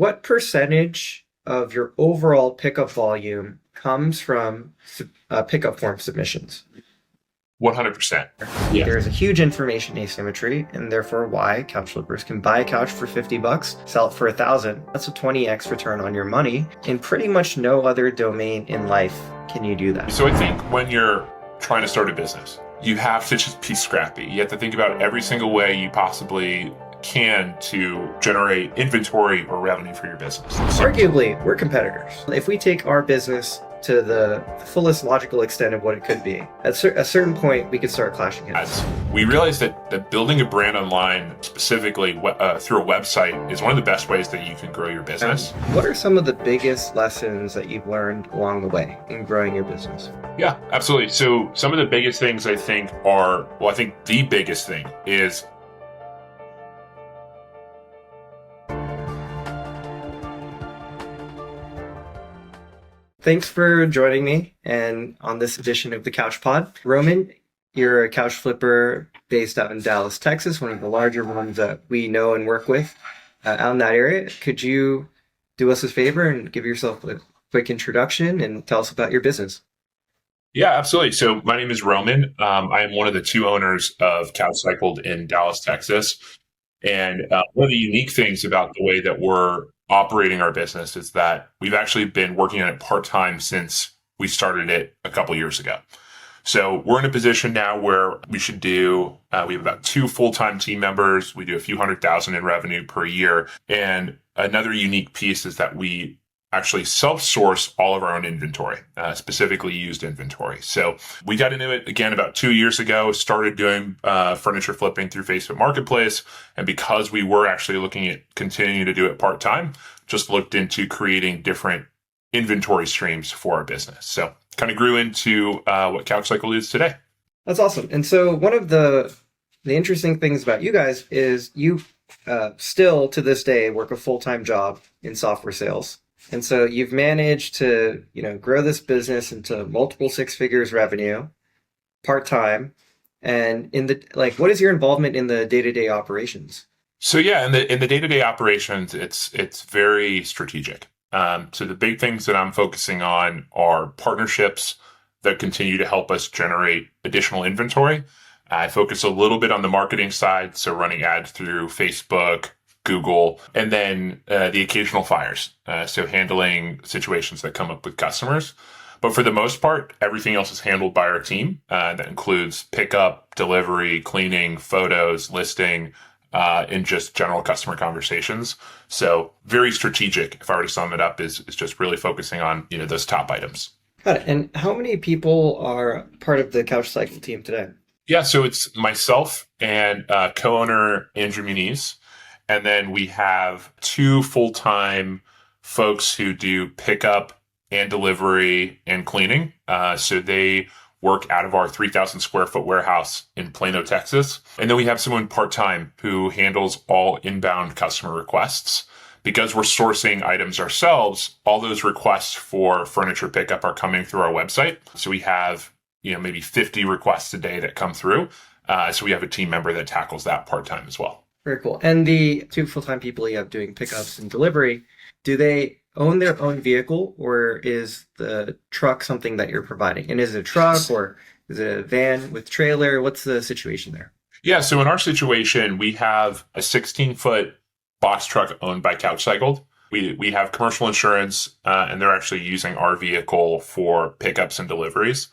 what percentage of your overall pickup volume comes from pickup form submissions? 100%. Yeah. There is a huge information asymmetry, and therefore why couch flippers can buy a couch for $50, sell it for $1,000. That's a 20x return on your money. In pretty much no other domain in life can you do that. So I think when you're trying to start a business, you have to just be scrappy. You have to think about every single way you possibly can to generate inventory or revenue for your business. Arguably, we're competitors. If we take our business to the fullest logical extent of what it could be, at a certain point, we could start clashing heads. We realized that building a brand online, specifically through a website, is one of the best ways that you can grow your business. What are some of the biggest lessons that you've learned along the way in growing your business? Yeah, absolutely. So some of the biggest things I think I think the biggest thing is Thanks for joining me and on this edition of the Couch Pod. Roman, you're a couch flipper based out in Dallas, Texas, one of the larger ones that we know and work with out in that area. Could you do us a favor and give yourself a quick introduction and tell us about your business? Yeah, absolutely. So my name is Roman. I am one of the two owners of CouchCycled in Dallas, Texas. And one of the unique things about the way that we're operating our business is that we've actually been working on it part-time since we started it a couple years ago. So we're in a position now where we have about 2 full-time team members. We do a few $100,000 in revenue per year. And another unique piece is that we actually self-source all of our own inventory, specifically used inventory. So we got into it again about 2 years ago, started doing furniture flipping through Facebook Marketplace. And because we were actually looking at continuing to do it part-time, just looked into creating different inventory streams for our business. So kind of grew into what CouchCycled is today. That's awesome. And so one of the interesting things about you guys is you still to this day work a full-time job in software sales. And so you've managed to, grow this business into multiple 6 figures revenue part-time. And what is your involvement in the day-to-day operations? So yeah, in the day-to-day operations, it's very strategic. So the big things that I'm focusing on are partnerships that continue to help us generate additional inventory. I focus a little bit on the marketing side, so running ads through Facebook, Google, and then the occasional fires. So handling situations that come up with customers. But for the most part, everything else is handled by our team. That includes pickup, delivery, cleaning, photos, listing, and just general customer conversations. So very strategic, if I were to sum it up, is just really focusing on those top items. Got it. And how many people are part of the CouchCycled team today? Yeah, so it's myself and co-owner Andrew Muniz. And then we have 2 full-time folks who do pickup and delivery and cleaning. So they work out of our 3,000 square foot warehouse in Plano, Texas. And then we have someone part-time who handles all inbound customer requests. Because we're sourcing items ourselves, all those requests for furniture pickup are coming through our website. So we have, maybe 50 requests a day that come through. So we have a team member that tackles that part-time as well. Very cool. And the 2 full-time people you have doing pickups and delivery, do they own their own vehicle, or is the truck something that you're providing? And is it a truck, or is it a van with trailer? What's the situation there? Yeah, so in our situation, we have a 16-foot box truck owned by CouchCycled. We have commercial insurance, and they're actually using our vehicle for pickups and deliveries.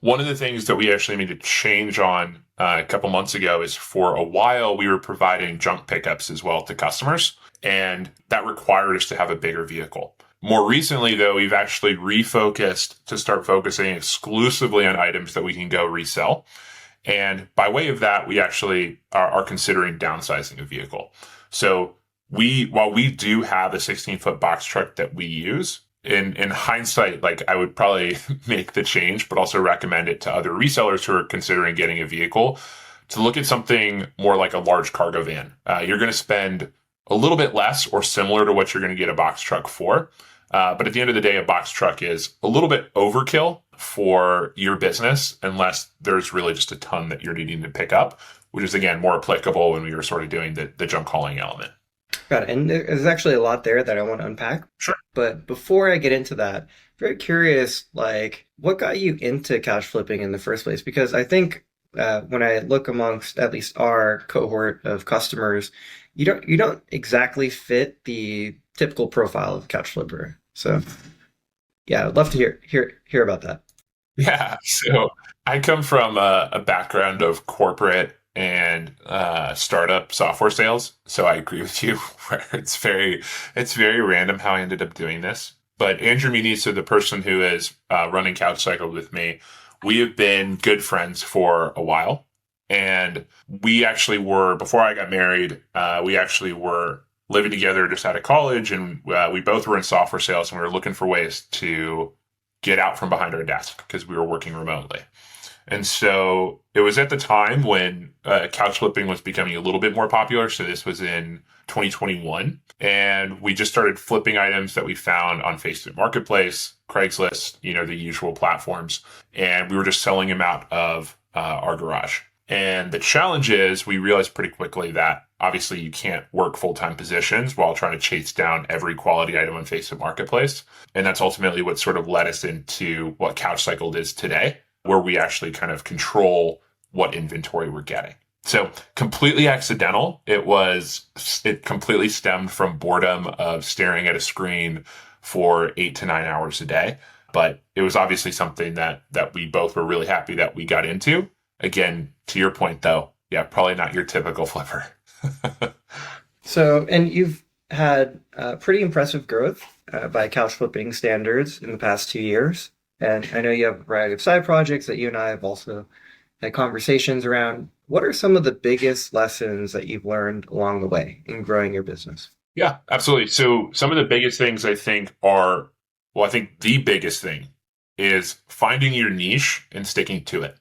One of the things that we actually made a change on a couple months ago is for a while we were providing junk pickups as well to customers, and that required us to have a bigger vehicle. More recently, though, we've actually refocused to start focusing exclusively on items that we can go resell. And by way of that, we actually are considering downsizing a vehicle. So while we do have a 16-foot box truck that we use, in hindsight, I would probably make the change, but also recommend it to other resellers who are considering getting a vehicle to look at something more like a large cargo van. You're going to spend a little bit less or similar to what you're going to get a box truck for. But at the end of the day, a box truck is a little bit overkill for your business unless there's really just a ton that you're needing to pick up, which is, again, more applicable when we were sort of doing the junk hauling element. Got it. And there's actually a lot there that I want to unpack. Sure. But before I get into that, very curious, like what got you into couch flipping in the first place? Because I think when I look amongst at least our cohort of customers, you don't exactly fit the typical profile of couch flipper. So yeah, I'd love to hear about that. Yeah. So I come from a background of corporate and startup software sales. So I agree with you where it's very random how I ended up doing this. But Andrew Meany, so the person who is running CouchCycled with me, we have been good friends for a while. And we actually were, before I got married, we actually were living together just out of college. And we both were in software sales and we were looking for ways to get out from behind our desk because we were working remotely. And so it was at the time when couch flipping was becoming a little bit more popular. So this was in 2021. And we just started flipping items that we found on Facebook Marketplace, Craigslist, the usual platforms. And we were just selling them out of our garage. And the challenge is we realized pretty quickly that obviously you can't work full-time positions while trying to chase down every quality item on Facebook Marketplace. And that's ultimately what sort of led us into what CouchCycled is today, where we actually kind of control what inventory we're getting. So completely accidental. It completely stemmed from boredom of staring at a screen for 8 to 9 hours a day. But it was obviously something that we both were really happy that we got into. Again, to your point though, yeah, probably not your typical flipper. So, and you've had pretty impressive growth by couch flipping standards in the past 2 years. And I know you have a variety of side projects that you and I have also had conversations around. What are some of the biggest lessons that you've learned along the way in growing your business? Yeah, absolutely. So some of the biggest things I think are, well, I think the biggest thing is finding your niche and sticking to it.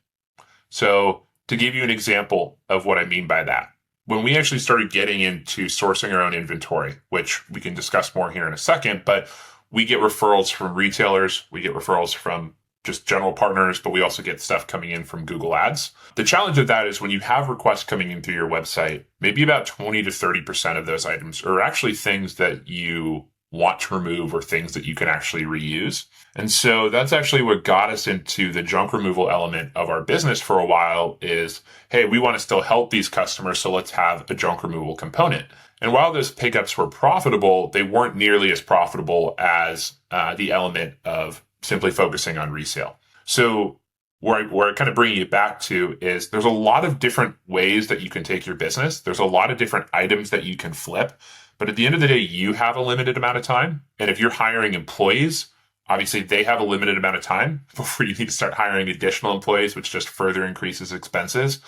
So to give you an example of what I mean by that, when we actually started getting into sourcing our own inventory, which we can discuss more here in a second, but we get referrals from retailers, we get referrals from just general partners, but we also get stuff coming in from Google Ads. The challenge of that is when you have requests coming in through your website, maybe about 20 to 30% of those items are actually things that you want to remove or things that you can actually reuse. And so that's actually what got us into the junk removal element of our business for a while is, hey, we want to still help these customers, so let's have a junk removal component. And while those pickups were profitable, they weren't nearly as profitable as the element of simply focusing on resale. So where I kind of bring you back to is there's a lot of different ways that you can take your business. There's a lot of different items that you can flip. But at the end of the day, you have a limited amount of time. And if you're hiring employees, obviously they have a limited amount of time before you need to start hiring additional employees, which just further increases expenses.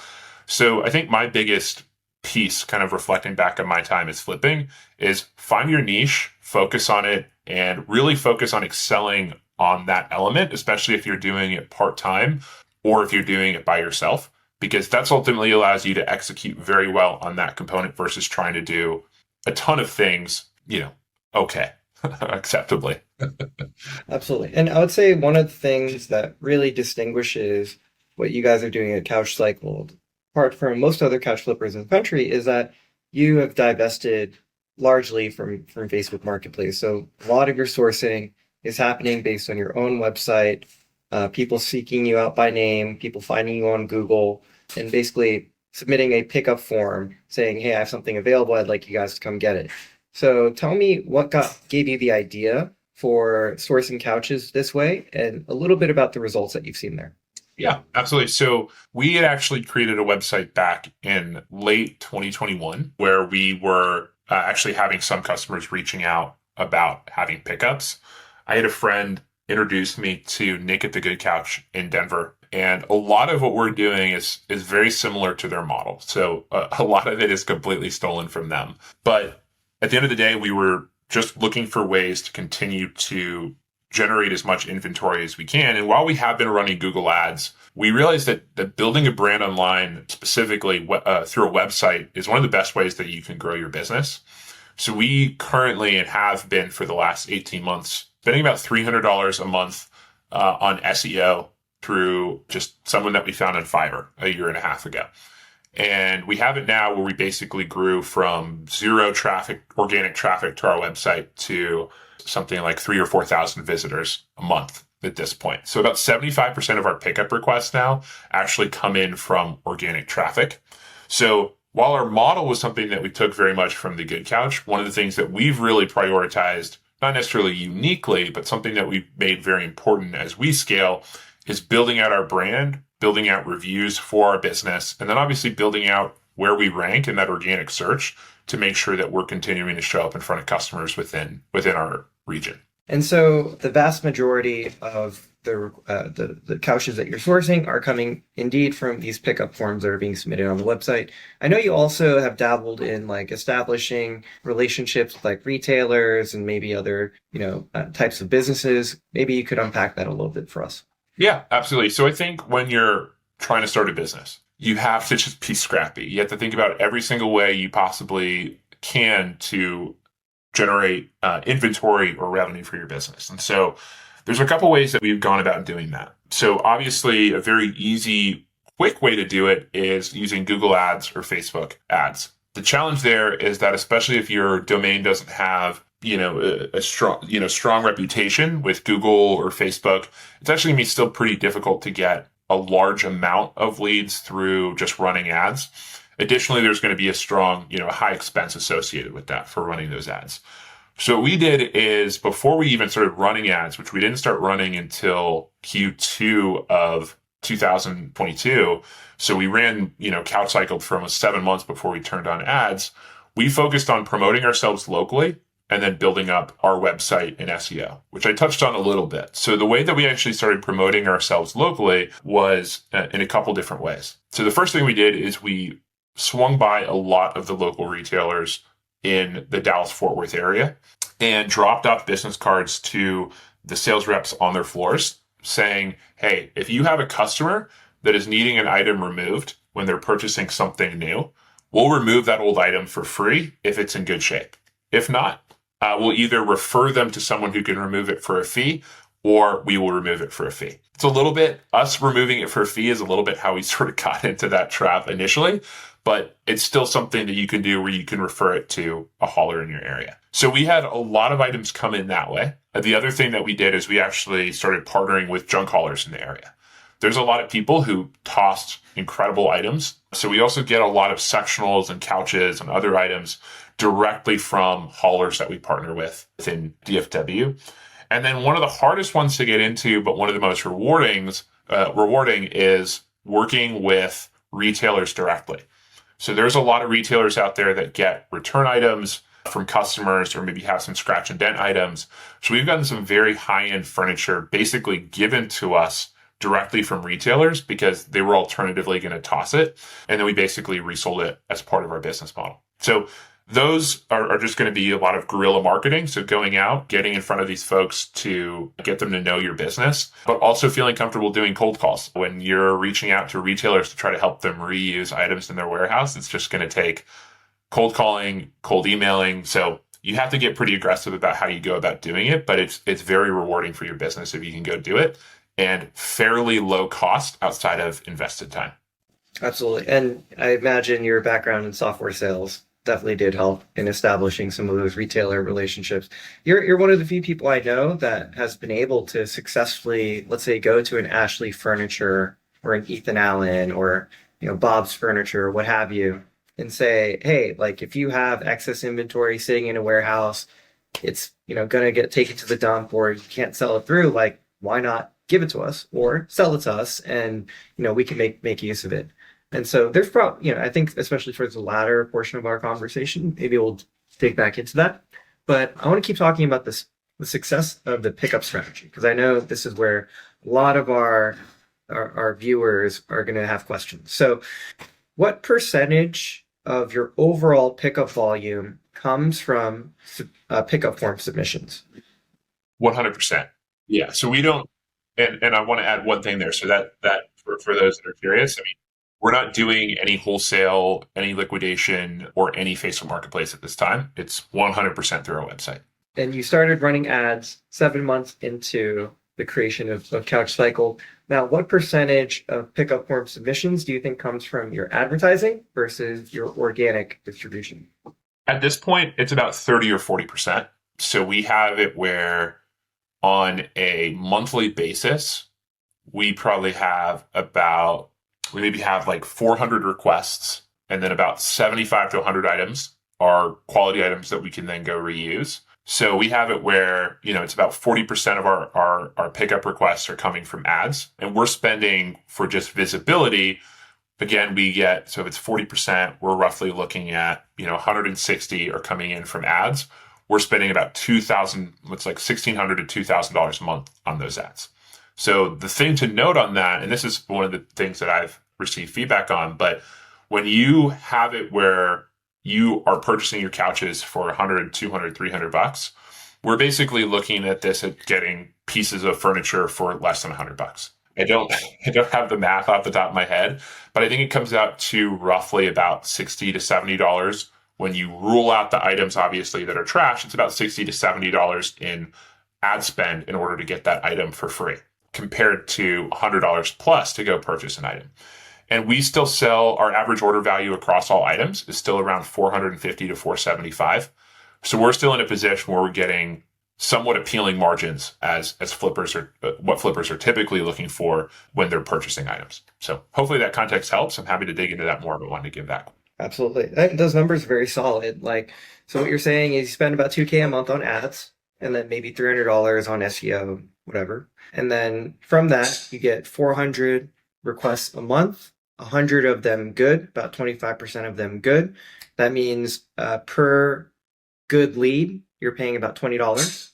So I think my biggest piece, kind of reflecting back on my time as flipping, is find your niche, focus on it, and really focus on excelling on that element, especially if you're doing it part-time or if you're doing it by yourself, because that's ultimately allows you to execute very well on that component versus trying to do a ton of things, okay, acceptably. Absolutely. And I would say one of the things that really distinguishes what you guys are doing at CouchCycled, apart from most other couch flippers in the country, is that you have divested largely from Facebook Marketplace. So a lot of your sourcing is happening based on your own website, people seeking you out by name, people finding you on Google, and basically submitting a pickup form saying, hey, I have something available. I'd like you guys to come get it. So tell me what gave you the idea for sourcing couches this way and a little bit about the results that you've seen there. Yeah, absolutely. So we had actually created a website back in late 2021 where we were actually having some customers reaching out about having pickups. I had a friend introduce me to Nick at the Good Couch in Denver. And a lot of what we're doing is very similar to their model. So a lot of it is completely stolen from them. But at the end of the day, we were just looking for ways to continue to generate as much inventory as we can. And while we have been running Google Ads, we realized that building a brand online, specifically through a website, is one of the best ways that you can grow your business. So we currently and have been for the last 18 months spending about $300 a month on SEO through just someone that we found on Fiverr a year and a half ago. And we have it now where we basically grew from zero traffic, organic traffic to our website to something like 3,000 or 4,000 visitors a month at this point. So about 75% of our pickup requests now actually come in from organic traffic. So while our model was something that we took very much from the Good Couch, one of the things that we've really prioritized, not necessarily uniquely, but something that we've made very important as we scale, is building out our brand, building out reviews for our business, and then obviously building out where we rank in that organic search to make sure that we're continuing to show up in front of customers within our region. And so the vast majority of the couches that you're sourcing are coming indeed from these pickup forms that are being submitted on the website. I know you also have dabbled in like establishing relationships with like retailers and maybe other, types of businesses. Maybe you could unpack that a little bit for us. Yeah, absolutely. So I think when you're trying to start a business, you have to just be scrappy. You have to think about every single way you possibly can to generate inventory or revenue for your business. And so there's a couple ways that we've gone about doing that. So obviously a very easy, quick way to do it is using Google Ads or Facebook ads. The challenge there is that especially if your domain doesn't have a strong reputation with Google or Facebook, it's actually going to be still pretty difficult to get a large amount of leads through just running ads. Additionally, there's going to be a strong, high expense associated with that for running those ads. So what we did is before we even started running ads, which we didn't start running until Q2 of 2022. So we ran, CouchCycled for almost 7 months before we turned on ads. We focused on promoting ourselves locally and then building up our website and SEO, which I touched on a little bit. So the way that we actually started promoting ourselves locally was in a couple different ways. So the first thing we did is we swung by a lot of the local retailers in the Dallas-Fort Worth area and dropped off business cards to the sales reps on their floors saying, hey, if you have a customer that is needing an item removed when they're purchasing something new, we'll remove that old item for free if it's in good shape. If not, we'll either refer them to someone who can remove it for a fee, or we will remove it for a fee. It's a little bit, us removing it for a fee is a little bit how we sort of got into that trap initially, but it's still something that you can do where you can refer it to a hauler in your area. So we had a lot of items come in that way. The other thing that we did is we actually started partnering with junk haulers in the area. There's a lot of people who tossed incredible items. So we also get a lot of sectionals and couches and other items directly from haulers that we partner with within DFW. And then one of the hardest ones to get into, but one of the most rewarding is working with retailers directly. So there's a lot of retailers out there that get return items from customers or maybe have some scratch and dent items. So we've gotten some very high-end furniture basically given to us directly from retailers because they were alternatively going to toss it. And then we basically resold it as part of our business model. So those are just going to be a lot of guerrilla marketing. So going out, getting in front of these folks to get them to know your business, but also feeling comfortable doing cold calls. When you're reaching out to retailers to try to help them reuse items in their warehouse, it's just going to take cold calling, cold emailing. So you have to get pretty aggressive about how you go about doing it, but it's very rewarding for your business if you can go do it and fairly low cost outside of invested time. Absolutely. And I imagine your background in software sales definitely did help in establishing some of those retailer relationships. You're one of the few people I know that has been able to successfully, let's say, go to an Ashley Furniture or an Ethan Allen or Bob's Furniture or what have you, and say, hey, like if you have excess inventory sitting in a warehouse, it's gonna get taken to the dump or you can't sell it through. Like, why not give it to us or sell it to us, and we can make use of it. And so there's probably, I think especially for the latter portion of our conversation, maybe we'll dig back into that. But I want to keep talking about the success of the pickup strategy, because I know this is where a lot of our viewers are going to have questions. So what percentage of your overall pickup volume comes from pickup form submissions? 100%. Yeah. So we don't, and I want to add one thing there. So that for those that are curious, I mean, we're not doing any wholesale, any liquidation, or any Facebook Marketplace at this time. It's 100% through our website. And you started running ads 7 months into the creation of CouchCycled. Now, what percentage of pickup form submissions do you think comes from your advertising versus your organic distribution? At this point, it's about 30 or 40%. So we have it where on a monthly basis, we probably have we maybe have like 400 requests, and then about 75 to 100 items are quality items that we can then go reuse. So we have it where, it's about 40% of our pickup requests are coming from ads, and we're spending for just visibility. Again, so if it's 40%, we're roughly looking at, 160 are coming in from ads. We're spending about $1,600 to $2,000 a month on those ads. So the thing to note on that, and this is one of the things that I've received feedback on, but when you have it where you are purchasing your couches for $100, $200, $300, we're basically looking at this at getting pieces of furniture for less than $100. I don't have the math off the top of my head, but I think it comes out to roughly about $60 to $70. When you rule out the items, obviously, that are trash, it's about $60 to $70 in ad spend in order to get that item for free, compared to $100 plus to go purchase an item. And we still sell, our average order value across all items is still around $450 to $475. So we're still in a position where we're getting somewhat appealing margins as flippers are what flippers are typically looking for when they're purchasing items. So hopefully that context helps. I'm happy to dig into that more, but wanted to give that. Absolutely. Those numbers are very solid. So what you're saying is you spend about $2K a month on ads, and then maybe $300 on SEO, whatever. And then from that, you get 400 requests a month, 100 of them good, about 25% of them good. That means per good lead, you're paying about $20.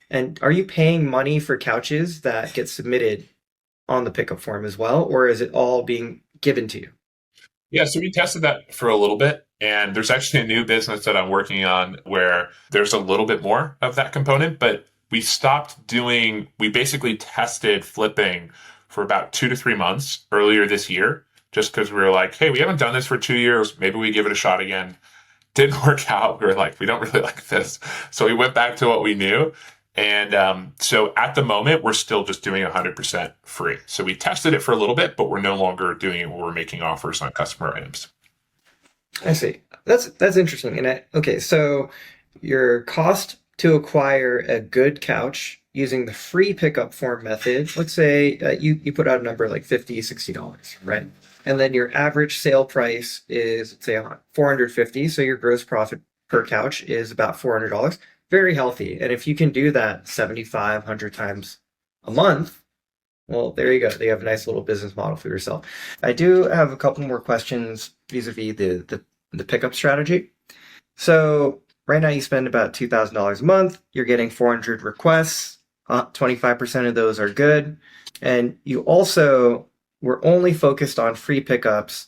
And are you paying money for couches that get submitted on the pickup form as well, or is it all being given to you? Yeah, so we tested that for a little bit, and there's actually a new business that I'm working on where there's a little bit more of that component, but we basically tested flipping for about 2 to 3 months earlier this year, just because we were like, hey, we haven't done this for 2 years. Maybe we give it a shot again. Didn't work out. We were like, we don't really like this. So we went back to what we knew. And so at the moment, we're still just doing 100% free. So we tested it for a little bit, but we're no longer doing it where we're making offers on customer items. I see. That's interesting. And okay, so your cost to acquire a good couch using the free pickup form method, let's say you put out a number like $50, $60, right? And then your average sale price is, say, $450. So your gross profit per couch is about $400. Very healthy. And if you can do that 75, 100 times a month, well, there you go. You have a nice little business model for yourself. I do have a couple more questions vis-a-vis the pickup strategy. So right now you spend about $2,000 a month. You're getting 400 requests. 25% of those are good. And you also were only focused on free pickups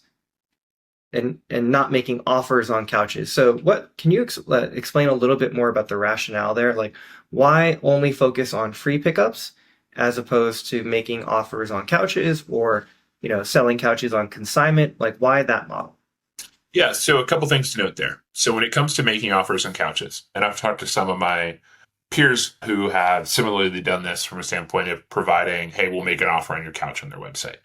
and not making offers on couches. So what can you explain a little bit more about the rationale there? Like, why only focus on free pickups as opposed to making offers on couches or, selling couches on consignment? Like, why that model? Yeah, so a couple things to note there. So when it comes to making offers on couches, and I've talked to some of my peers who have similarly done this from a standpoint of providing, hey, we'll make an offer on your couch on their website.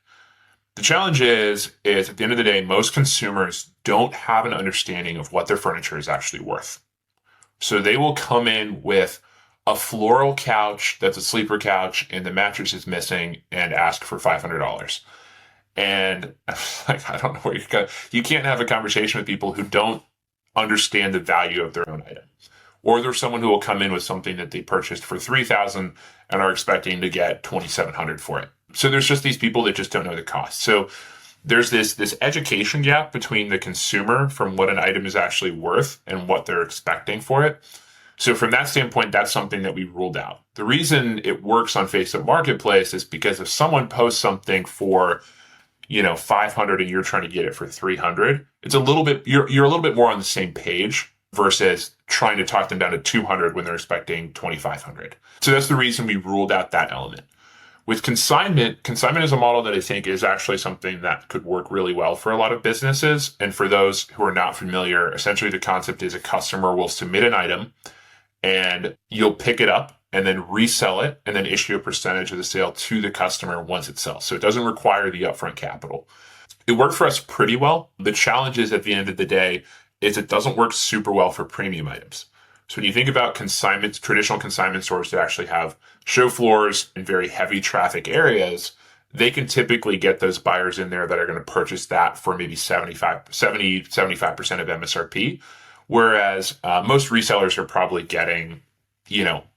The challenge is at the end of the day, most consumers don't have an understanding of what their furniture is actually worth. So they will come in with a floral couch that's a sleeper couch and the mattress is missing and ask for $500. And I'm like, I don't know where you're going. You can't have a conversation with people who don't understand the value of their own item. Or there's someone who will come in with something that they purchased for $3,000 and are expecting to get $2,700 for it. So there's just these people that just don't know the cost. So there's this education gap between the consumer from what an item is actually worth and what they're expecting for it. So from that standpoint, that's something that we ruled out. The reason it works on Facebook Marketplace is because if someone posts something for, $500 and you're trying to get it for $300, it's a little bit, you're a little bit more on the same page versus trying to talk them down to $200 when they're expecting $2,500. So that's the reason we ruled out that element. With consignment is a model that I think is actually something that could work really well for a lot of businesses. And for those who are not familiar, essentially the concept is a customer will submit an item and you'll pick it up and then resell it and then issue a percentage of the sale to the customer once it sells. So it doesn't require the upfront capital. It worked for us pretty well. The challenge is at the end of the day is it doesn't work super well for premium items. So when you think about consignments, traditional consignment stores that actually have show floors in very heavy traffic areas, they can typically get those buyers in there that are going to purchase that for maybe 75% of MSRP. Whereas most resellers are probably getting,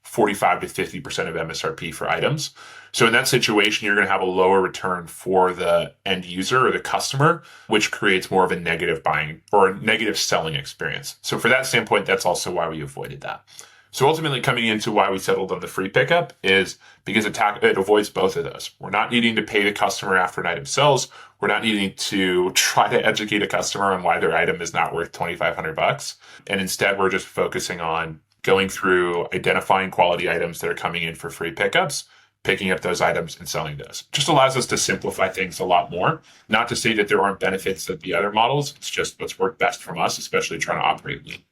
45 to 50% of MSRP for items. So in that situation, you're going to have a lower return for the end user or the customer, which creates more of a negative buying or a negative selling experience. So for that standpoint, that's also why we avoided that. So ultimately coming into why we settled on the free pickup is because it avoids both of those. We're not needing to pay the customer after an item sells. We're not needing to try to educate a customer on why their item is not worth $2,500. And instead, we're just focusing on going through identifying quality items that are coming in for free pickups, picking up those items and selling those. Just allows us to simplify things a lot more. Not to say that there aren't benefits of the other models. It's just what's worked best from us, especially trying to operate lean.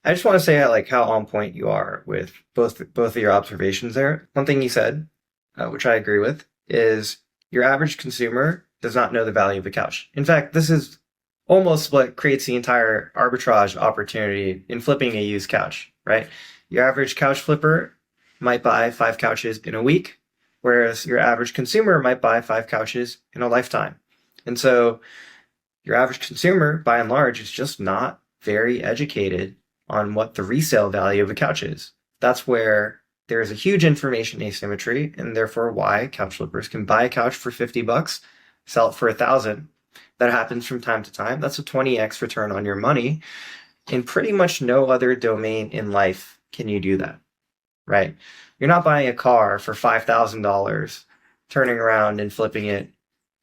I just want to say how on point you are with both of your observations there. One thing you said, which I agree with, is your average consumer does not know the value of a couch. In fact, this is almost what creates the entire arbitrage opportunity in flipping a used couch, right? Your average couch flipper might buy 5 couches in a week, whereas your average consumer might buy 5 couches in a lifetime. And so your average consumer, by and large, is just not very educated on what the resale value of a couch is. That's where there is a huge information asymmetry, and therefore why couch flippers can buy a couch for $50, sell it for $1,000. That happens from time to time. That's a 20x return on your money. In pretty much no other domain in life can you do that, right? You're not buying a car for $5,000, turning around and flipping it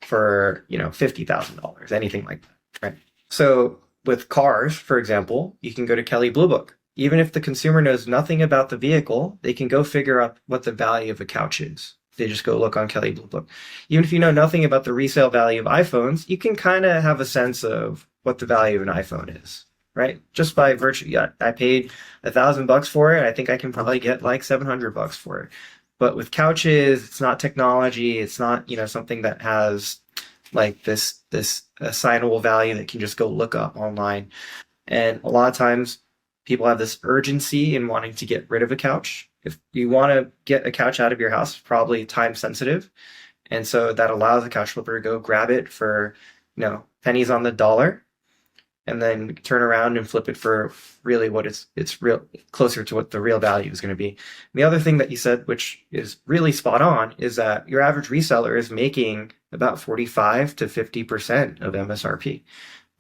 for, $50,000, anything like that, right? So with cars, for example, you can go to Kelley Blue Book. Even if the consumer knows nothing about the vehicle, they can go figure out what the value of a couch is. They just go look on Kelley Blue Book. Even if you know nothing about the resale value of iPhones, you can kind of have a sense of what the value of an iPhone is, right? Just by virtue, I paid $1,000 for it. I think I can probably get like $700 for it. But with couches, it's not technology. It's not, something that has like this assignable value that can just go look up online. And a lot of times people have this urgency in wanting to get rid of a couch. If you want to get a couch out of your house, it's probably time sensitive. And so that allows a couch flipper to go grab it for, pennies on the dollar, and then turn around and flip it for really what it's real closer to what the real value is going to be. And the other thing that you said, which is really spot on, is that your average reseller is making about 45 to 50% of MSRP.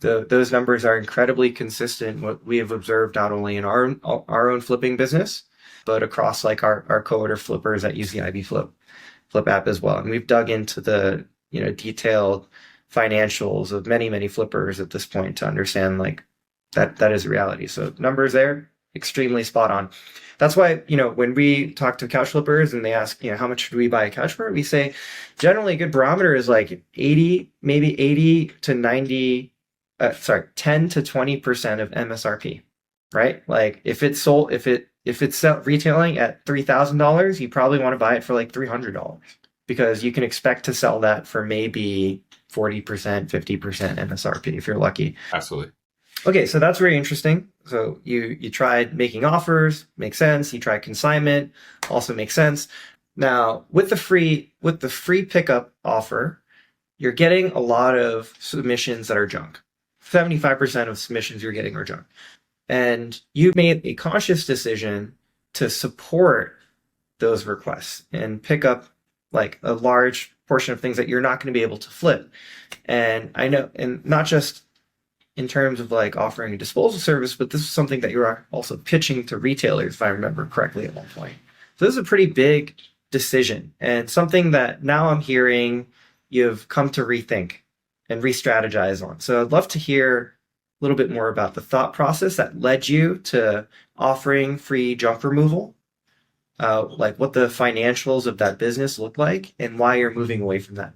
Those numbers are incredibly consistent. What we have observed not only in our own flipping business, but across like our co-order flippers that use the IB Flip app as well. And we've dug into the detailed financials of many flippers at this point to understand like that is reality. So numbers there, extremely spot on. That's why when we talk to couch flippers and they ask how much should we buy a couch for, we say generally a good barometer is like 80 to 90. 10 to 20% of MSRP, right? Like if it's retailing at $3,000, you probably want to buy it for like $300 because you can expect to sell that for maybe 40%, 50% MSRP if you're lucky. Absolutely. Okay, so that's very interesting. So you tried making offers, makes sense. You tried consignment, also makes sense. Now with the free pickup offer, you're getting a lot of submissions that are junk. 75% of submissions you're getting are junk. And you made a conscious decision to support those requests and pick up like a large portion of things that you're not going to be able to flip. And I know, and not just in terms of like offering a disposal service, but this is something that you're also pitching to retailers, if I remember correctly at one point. So this is a pretty big decision and something that now I'm hearing you've come to rethink and re-strategize on. So I'd love to hear a little bit more about the thought process that led you to offering free junk removal, like what the financials of that business look like and why you're moving away from that.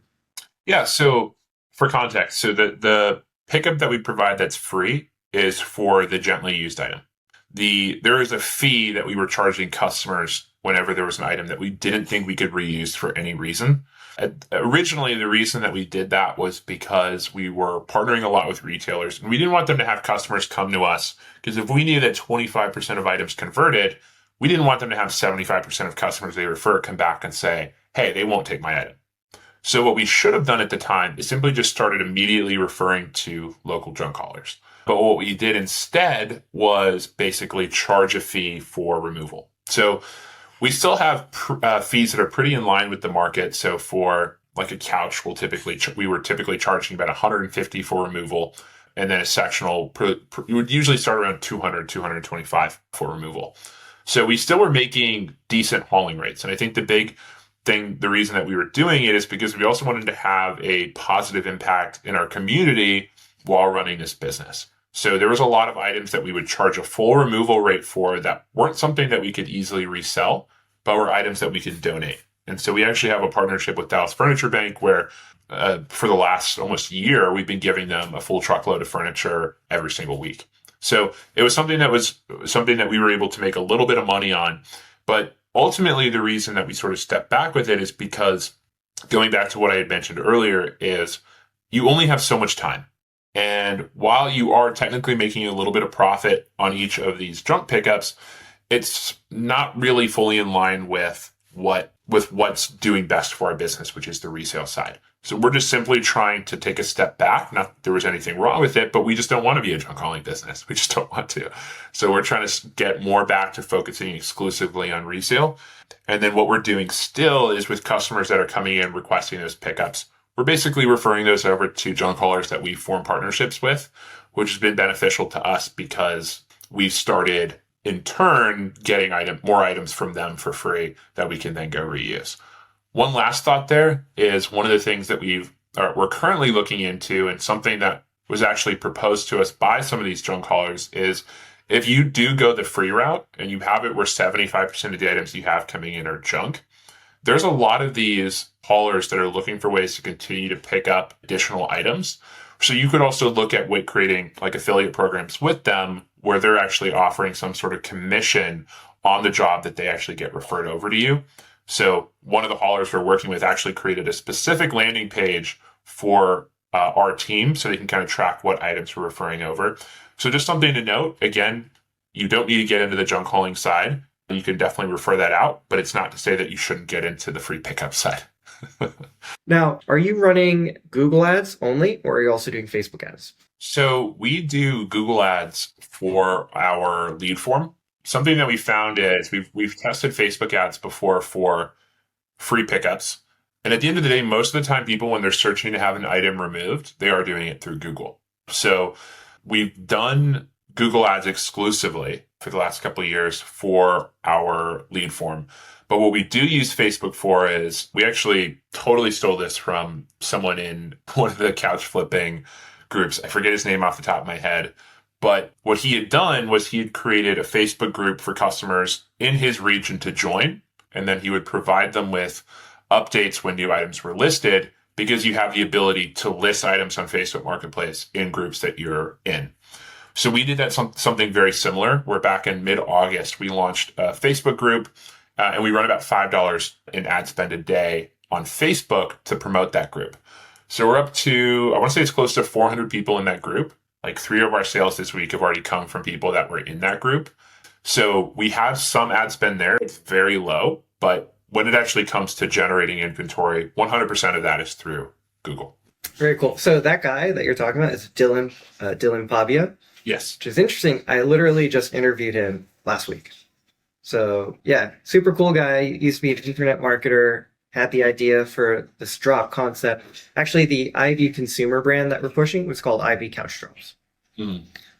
Yeah, so for context, so the pickup that we provide that's free is for the gently used item. there is a fee that we were charging customers whenever there was an item that we didn't think we could reuse for any reason. Originally, the reason that we did that was because we were partnering a lot with retailers, and we didn't want them to have customers come to us, because if we knew that 25% of items converted, we didn't want them to have 75% of customers they refer come back and say, hey, they won't take my item. So what we should have done at the time is simply just started immediately referring to local junk haulers. But what we did instead was basically charge a fee for removal. So we still have fees that are pretty in line with the market. So for like a couch, we were typically charging about $150 for removal, and then a sectional you would usually start around $200, $225 for removal. So we still were making decent hauling rates. And I think the big thing, the reason that we were doing it is because we also wanted to have a positive impact in our community while running this business. So there was a lot of items that we would charge a full removal rate for that weren't something that we could easily resell, but were items that we could donate. And so we actually have a partnership with Dallas Furniture Bank where for the last almost year, we've been giving them a full truckload of furniture every single week. So it was something that we were able to make a little bit of money on. But ultimately, the reason that we sort of stepped back with it is because, going back to what I had mentioned earlier, is you only have so much time. And while you are technically making a little bit of profit on each of these junk pickups, it's not really fully in line with what's doing best for our business, which is the resale side. So we're just simply trying to take a step back. Not that there was anything wrong with it, but we just don't want to be a junk hauling business. We just don't want to. So we're trying to get more back to focusing exclusively on resale. And then what we're doing still is with customers that are coming in requesting those pickups, we're basically referring those over to junk haulers that we form partnerships with, which has been beneficial to us because we've started in turn getting more items from them for free that we can then go reuse. One last thought there is one of the things that we're currently looking into, and something that was actually proposed to us by some of these junk haulers, is if you do go the free route and you have it where 75% of the items you have coming in are junk, there's a lot of these haulers that are looking for ways to continue to pick up additional items. So you could also look at creating like affiliate programs with them where they're actually offering some sort of commission on the job that they actually get referred over to you. So one of the haulers we're working with actually created a specific landing page for our team so they can kind of track what items we're referring over. So just something to note, again, you don't need to get into the junk hauling side. You can definitely refer that out, but it's not to say that you shouldn't get into the free pickup side. Now, are you running Google ads only, or are you also doing Facebook ads? So we do Google ads for our lead form. Something that we found is we've tested Facebook ads before for free pickups. And at the end of the day, most of the time, people, when they're searching to have an item removed, they are doing it through Google. So we've done Google ads exclusively for the last couple of years for our lead form. But what we do use Facebook for is, we actually totally stole this from someone in one of the couch flipping groups. I forget his name off the top of my head. But what he had done was he had created a Facebook group for customers in his region to join. And then he would provide them with updates when new items were listed, because you have the ability to list items on Facebook Marketplace in groups that you're in. So we did that something very similar, where back in mid-August, we launched a Facebook group, and we run about $5 in ad spend a day on Facebook to promote that group. So we're up to, I want to say it's close to 400 people in that group. Like 3 of our sales this week have already come from people that were in that group. So we have some ad spend there. It's very low, but when it actually comes to generating inventory, 100% of that is through Google. Very cool. So that guy that you're talking about is Dylan Pavia. Yes. Which is interesting. I literally just interviewed him last week. So yeah, super cool guy. Used to be an internet marketer. Had the idea for this drop concept. Actually, the Ivy consumer brand that we're pushing was called Ivy Couch Drops.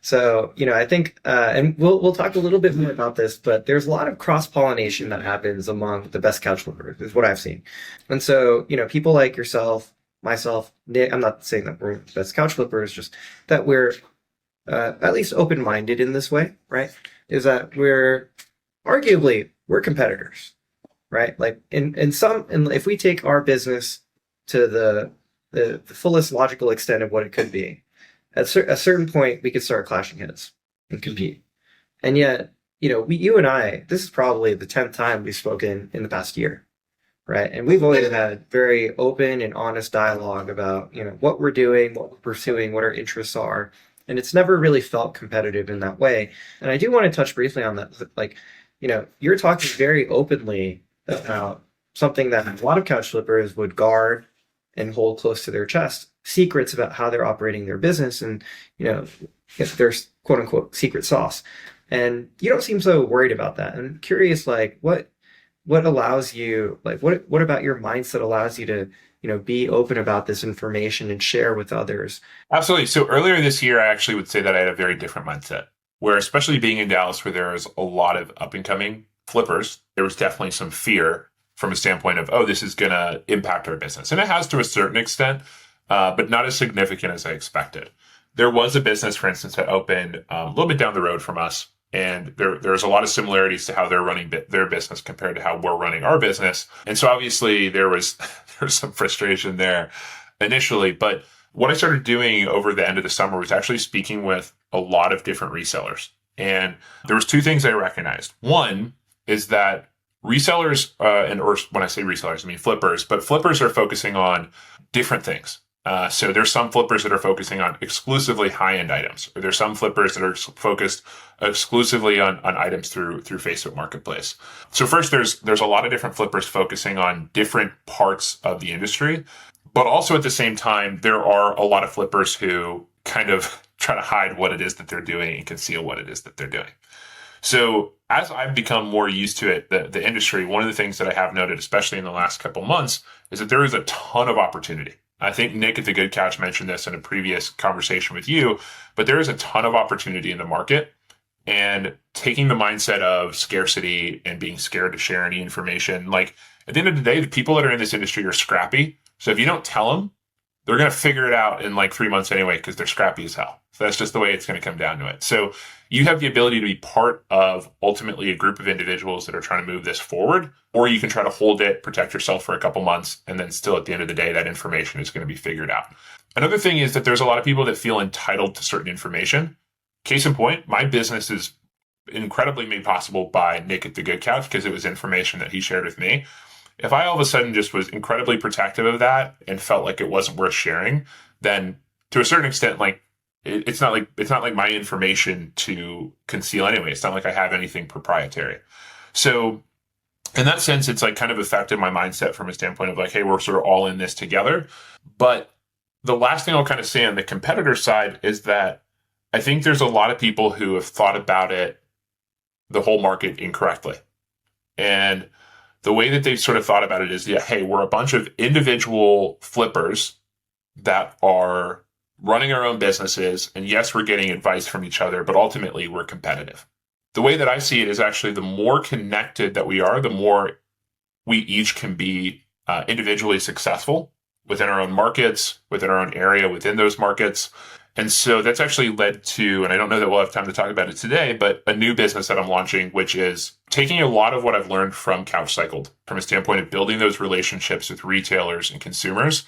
So, I think, and we'll talk a little bit more about this, but there's a lot of cross-pollination that happens among the best couch flippers, is what I've seen. And so, people like yourself, myself, Nick, I'm not saying that we're the best couch flippers, just that we're at least open-minded in this way, right? Is that we're competitors, right? Like and if we take our business to the fullest logical extent of what it could be, at a certain point we could start clashing heads and compete. And yet, you and I, this is probably the 10th time we've spoken in the past year, right? And we've always had very open and honest dialogue about, what we're doing, what we're pursuing, what our interests are. And it's never really felt competitive in that way. And I do want to touch briefly on that. Like, you're talking very openly about something that a lot of couch flippers would guard and hold close to their chest, secrets about how they're operating their business and, if there's quote unquote secret sauce. And you don't seem so worried about that. And I'm curious, like, what allows you, like, what about your mindset allows you to, be open about this information and share with others? Absolutely. So earlier this year, I actually would say that I had a very different mindset, where especially being in Dallas, where there is a lot of up and coming flippers, there was definitely some fear from a standpoint of, oh, this is going to impact our business. And it has to a certain extent, but not as significant as I expected. There was a business, for instance, that opened a little bit down the road from us. And there's a lot of similarities to how they're running their business compared to how we're running our business. And so obviously there was some frustration there initially. But what I started doing over the end of the summer was actually speaking with a lot of different resellers. And there was two things I recognized. One is that resellers, or when I say resellers, I mean flippers, but flippers are focusing on different things. So there's some flippers that are focusing on exclusively high-end items, or there's some flippers that are focused exclusively on items through Facebook Marketplace. So first, there's a lot of different flippers focusing on different parts of the industry, but also at the same time, there are a lot of flippers who kind of try to hide what it is that they're doing and conceal what it is that they're doing. So as I've become more used to it, the industry, one of the things that I have noted, especially in the last couple months, is that there is a ton of opportunity. I think Nick at the Good Couch mentioned this in a previous conversation with you, but there is a ton of opportunity in the market, and taking the mindset of scarcity and being scared to share any information. Like at the end of the day, the people that are in this industry are scrappy. So if you don't tell them, they're going to figure it out in like 3 months anyway, because they're scrappy as hell. So that's just the way it's going to come down to it. So you have the ability to be part of ultimately a group of individuals that are trying to move this forward, or you can try to hold it, protect yourself for a couple months, and then still at the end of the day, that information is going to be figured out. Another thing is that there's a lot of people that feel entitled to certain information. Case in point, my business is incredibly made possible by Nick at the Good Couch because it was information that he shared with me. If I all of a sudden just was incredibly protective of that and felt like it wasn't worth sharing, then to a certain extent, like it's not like my information to conceal anyway. It's not like I have anything proprietary. So in that sense, it's like kind of affected my mindset from a standpoint of like, hey, we're sort of all in this together. But the last thing I'll kind of say on the competitor side is that I think there's a lot of people who have thought about it, the whole market, incorrectly. And the way that they've sort of thought about it is, yeah, hey, we're a bunch of individual flippers that are running our own businesses. And yes, we're getting advice from each other, but ultimately we're competitive. The way that I see it is actually the more connected that we are, the more we each can be individually successful within our own markets, within our own area, within those markets. And so that's actually led to, and I don't know that we'll have time to talk about it today, but a new business that I'm launching, which is taking a lot of what I've learned from CouchCycled from a standpoint of building those relationships with retailers and consumers,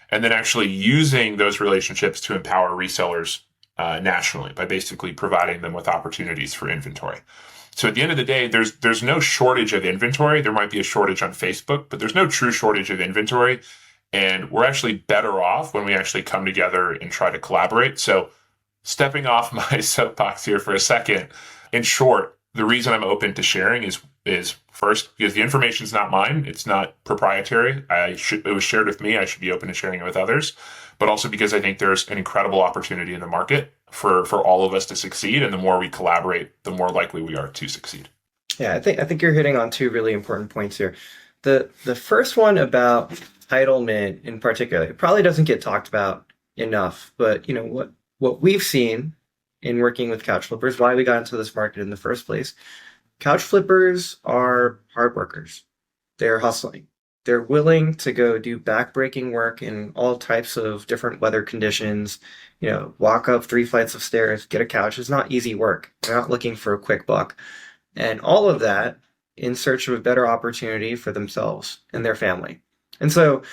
and then actually using those relationships to empower resellers nationally by basically providing them with opportunities for inventory. So at the end of the day, there's no shortage of inventory. There might be a shortage on Facebook, but there's no true shortage of inventory. And we're actually better off when we actually come together and try to collaborate. So stepping off my soapbox here for a second, in short, the reason I'm open to sharing is first, because the information is not mine. It's not proprietary. It was shared with me. I should be open to sharing it with others. But also because I think there's an incredible opportunity in the market for all of us to succeed. And the more we collaborate, the more likely we are to succeed. Yeah, I think you're hitting on two really important points here. The first one about entitlement in particular, it probably doesn't get talked about enough, but what we've seen in working with couch flippers, why we got into this market in the first place, couch flippers are hard workers. They're hustling. They're willing to go do backbreaking work in all types of different weather conditions, walk up 3 flights of stairs, get a couch. It's not easy work. They're not looking for a quick buck. And all of that in search of a better opportunity for themselves and their family. And so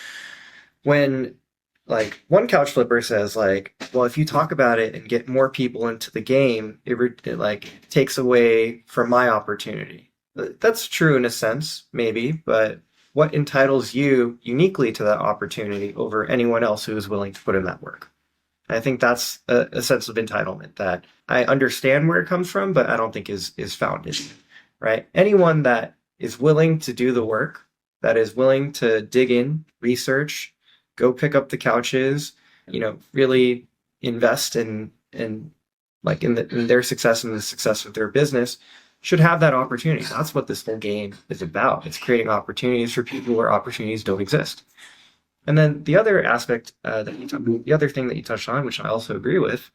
when like one couch flipper says like, well, if you talk about it and get more people into the game, it like takes away from my opportunity. That's true in a sense, maybe, but what entitles you uniquely to that opportunity over anyone else who is willing to put in that work? I think that's a sense of entitlement that I understand where it comes from, but I don't think is founded, right? Anyone that is willing to do the work, that is willing to dig in, research, go pick up the couches, really invest in like in their success and the success of their business, should have that opportunity. That's what this whole game is about. It's creating opportunities for people where opportunities don't exist. And then the other aspect the other thing that you touched on, which I also agree with,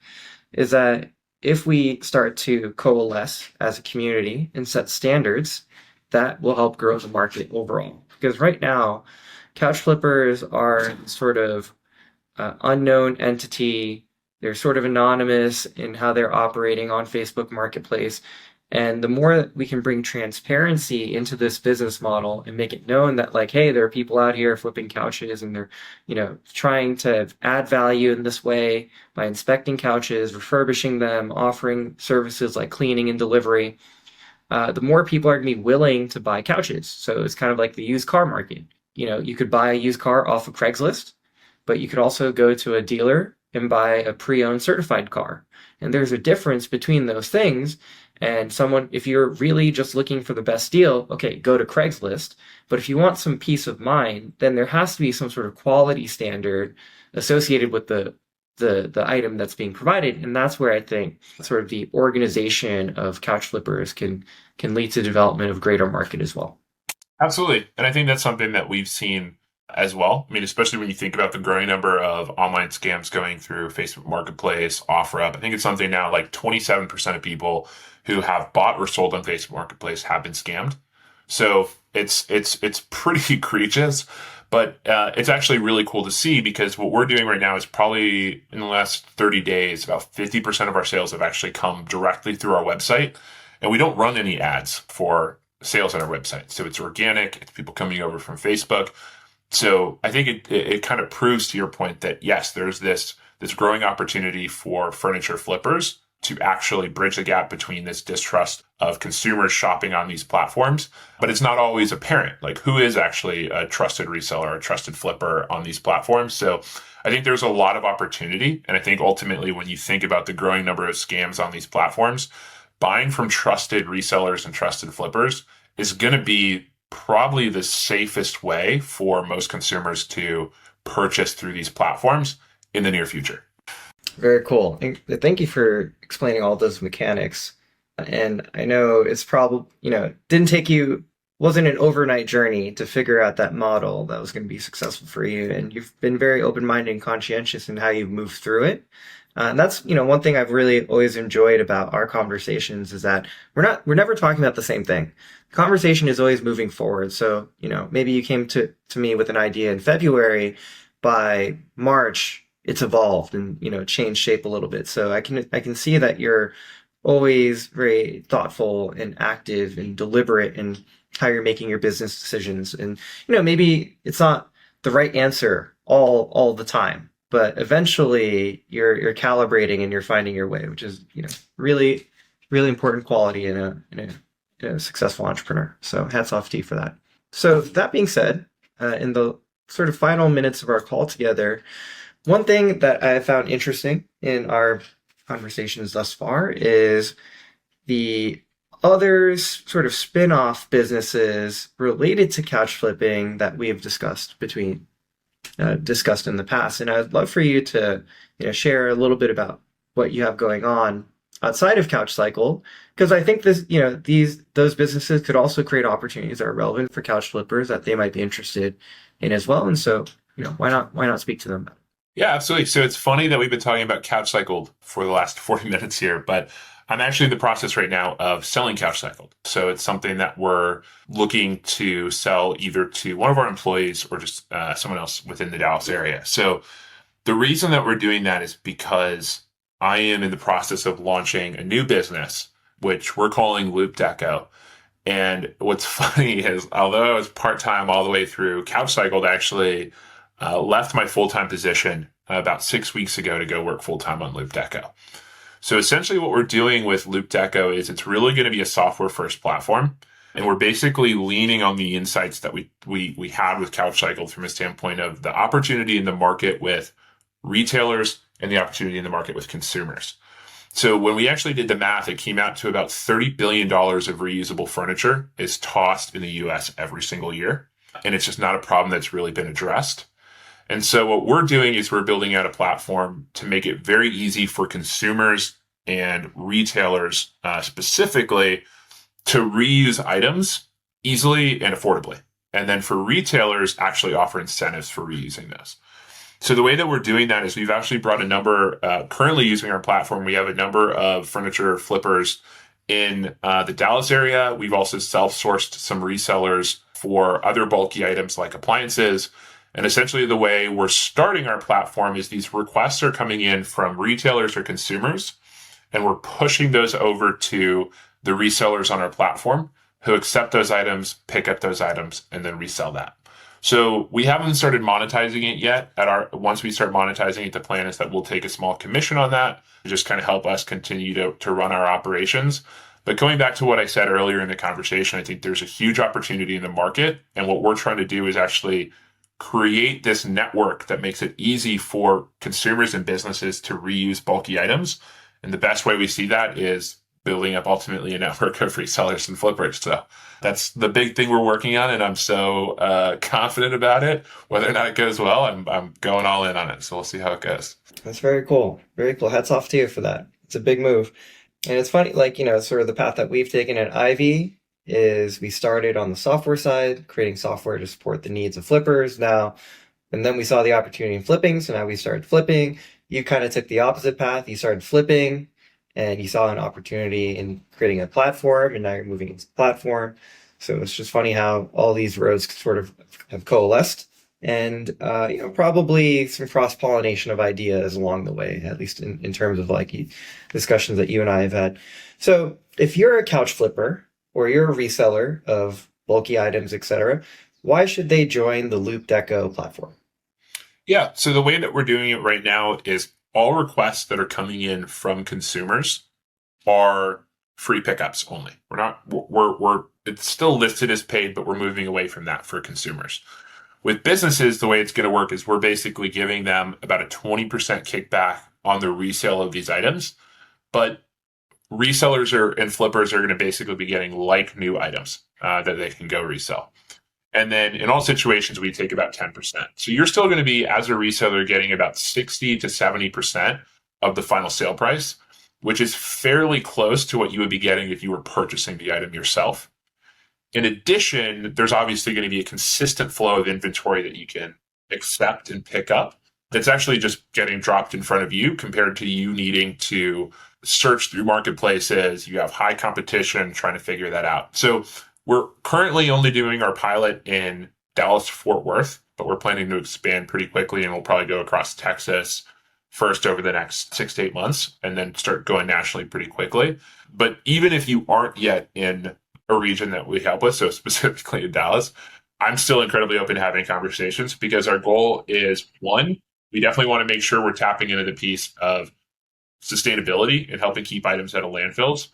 is that if we start to coalesce as a community and set standards, that will help grow the market overall. Because right now, couch flippers are sort of unknown entity. They're sort of anonymous in how they're operating on Facebook Marketplace. And the more that we can bring transparency into this business model and make it known that like, hey, there are people out here flipping couches and they're, trying to add value in this way by inspecting couches, refurbishing them, offering services like cleaning and delivery, the more people are going to be willing to buy couches. So it's kind of like the used car market. You could buy a used car off of Craigslist, but you could also go to a dealer and buy a pre-owned certified car. And there's a difference between those things. And if you're really just looking for the best deal, okay, go to Craigslist. But if you want some peace of mind, then there has to be some sort of quality standard associated with the item that's being provided. And that's where I think sort of the organization of couch flippers can lead to development of greater market as well. Absolutely. And I think that's something that we've seen as well. I mean, especially when you think about the growing number of online scams going through Facebook Marketplace, OfferUp. I think it's something now like 27% of people who have bought or sold on Facebook Marketplace have been scammed. So it's pretty egregious, but it's actually really cool to see because what we're doing right now is probably in the last 30 days, about 50% of our sales have actually come directly through our website. And we don't run any ads for sales on our website. So it's organic. It's people coming over from Facebook. So I think it kind of proves to your point that yes, there's this growing opportunity for furniture flippers to actually bridge the gap between this distrust of consumers shopping on these platforms. But it's not always apparent, like who is actually a trusted reseller, a trusted flipper on these platforms. So I think there's a lot of opportunity. And I think ultimately when you think about the growing number of scams on these platforms, buying from trusted resellers and trusted flippers is going to be probably the safest way for most consumers to purchase through these platforms in the near future. Very cool. And thank you for explaining all those mechanics. And I know it's probably, wasn't an overnight journey to figure out that model that was going to be successful for you. And you've been very open-minded and conscientious in how you've moved through it. And that's, one thing I've really always enjoyed about our conversations is that we're never talking about the same thing. The conversation is always moving forward. So, maybe you came to me with an idea in February. By March, it's evolved and, changed shape a little bit. So I can see that you're always very thoughtful and active and deliberate in how you're making your business decisions. And, maybe it's not the right answer all the time, but eventually you're calibrating and you're finding your way, which is, really, really important quality in a successful entrepreneur. So hats off to you for that. So that being said, in the sort of final minutes of our call together, one thing that I found interesting in our conversations thus far is the other sort of spin-off businesses related to couch flipping that we have discussed in the past. And I'd love for you to share a little bit about what you have going on outside of CouchCycled, because I think those businesses could also create opportunities that are relevant for couch flippers that they might be interested in as well. And so, why not speak to them? Yeah, absolutely. So it's funny that we've been talking about CouchCycled for the last 40 minutes here, but I'm actually in the process right now of selling CouchCycled. So it's something that we're looking to sell either to one of our employees or just someone else within the Dallas area. So the reason that we're doing that is because I am in the process of launching a new business, which we're calling Loop Deco. And what's funny is, although I was part-time all the way through CouchCycled, actually, left my full-time position about 6 weeks ago to go work full-time on Loop Deco. So essentially what we're doing with Loop Deco is it's really going to be a software first platform. And we're basically leaning on the insights that we had with CouchCycled from a standpoint of the opportunity in the market with retailers and the opportunity in the market with consumers. So when we actually did the math, it came out to about $30 billion of reusable furniture is tossed in the US every single year. And it's just not a problem that's really been addressed. And so what we're doing is we're building out a platform to make it very easy for consumers and retailers specifically to reuse items easily and affordably. And then for retailers, actually offer incentives for reusing those. So the way that we're doing that is we've actually brought a number, currently using our platform, we have a number of furniture flippers in the Dallas area. We've also self-sourced some resellers for other bulky items like appliances. And essentially the way we're starting our platform is these requests are coming in from retailers or consumers, and we're pushing those over to the resellers on our platform who accept those items, pick up those items, and then resell that. So we haven't started monetizing it yet. Once we start monetizing it, the plan is that we'll take a small commission on that to just kind of help us continue to run our operations. But going back to what I said earlier in the conversation, I think there's a huge opportunity in the market. And what we're trying to do is actually create this network that makes it easy for consumers and businesses to reuse bulky items. And the best way we see that is building up ultimately a network of resellers and flippers. So that's the big thing we're working on, and I'm so confident about it. Whether or not it goes well, I'm going all in on it. So we'll see how it goes. That's very cool. Very cool. Hats off to you for that. It's a big move. And it's funny, sort of the path that we've taken at Ivy is we started on the software side, creating software to support the needs of flippers now. And then we saw the opportunity in flipping. So now we started flipping. You kind of took the opposite path. You started flipping and you saw an opportunity in creating a platform, and now you're moving into the platform. So it's just funny how all these roads sort of have coalesced, and probably some cross-pollination of ideas along the way, at least in terms of discussions that you and I have had. So if you're a couch flipper or you're a reseller of bulky items, etc., why should they join the Loop Deco platform? Yeah, so the way that we're doing it right now is all requests that are coming in from consumers are free pickups only. It's still listed as paid, but we're moving away from that for consumers. With businesses, the way it's going to work is we're basically giving them about a 20% kickback on the resale of these items, but resellers and flippers are going to basically be getting like new items that they can go resell. And then in all situations, we take about 10%. So you're still going to be, as a reseller, getting about 60 to 70% of the final sale price, which is fairly close to what you would be getting if you were purchasing the item yourself. In addition, there's obviously going to be a consistent flow of inventory that you can accept and pick up that's actually just getting dropped in front of you compared to you needing to search through marketplaces. You have high competition trying to figure that out. So we're currently only doing our pilot in Dallas, Fort Worth, but we're planning to expand pretty quickly, and we'll probably go across Texas first over the next 6 to 8 months and then start going nationally pretty quickly. But even if you aren't yet in a region that we help with, so specifically in Dallas, I'm still incredibly open to having conversations because our goal is, one, we definitely want to make sure we're tapping into the piece of sustainability and helping keep items out of landfills.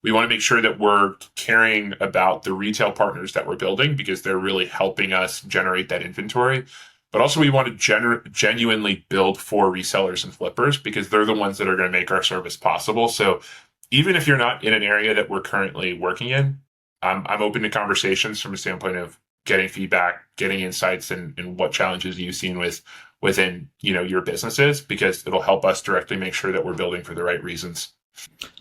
We want to make sure that we're caring about the retail partners that we're building because they're really helping us generate that inventory. But also we want to genuinely build for resellers and flippers because they're the ones that are going to make our service possible. So even if you're not in an area that we're currently working in, I'm open to conversations from a standpoint of getting feedback, getting insights, and what challenges you've seen within your businesses, because it'll help us directly make sure that we're building for the right reasons.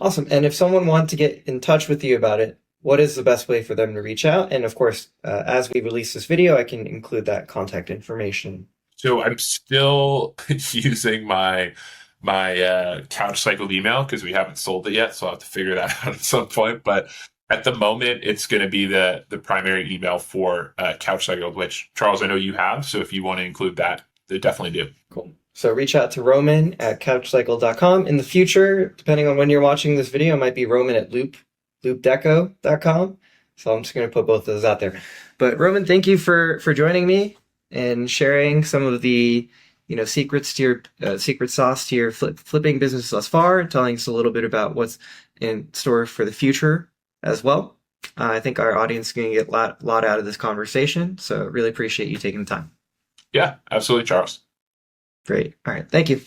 Awesome. And if someone wants to get in touch with you about it, what is the best way for them to reach out? And of course, as we release this video, I can include that contact information. So I'm still using my CouchCycled email because we haven't sold it yet. So I'll have to figure that out at some point. But at the moment, it's going to be the primary email for CouchCycled, which, Charles, I know you have. So if you want to include that, they definitely do. Cool. So reach out to Roman at CouchCycled.com. In the future, depending on when you're watching this video, it might be Roman at loopdeco.com. So I'm just going to put both of those out there. But Roman, thank you for joining me. and sharing some of the secrets to your secret sauce to your flipping business thus far, telling us a little bit about what's in store for the future as well. I think our audience is going to get a lot out of this conversation, so really appreciate you taking the time. Yeah, absolutely, Charles. Great. All right. Thank you.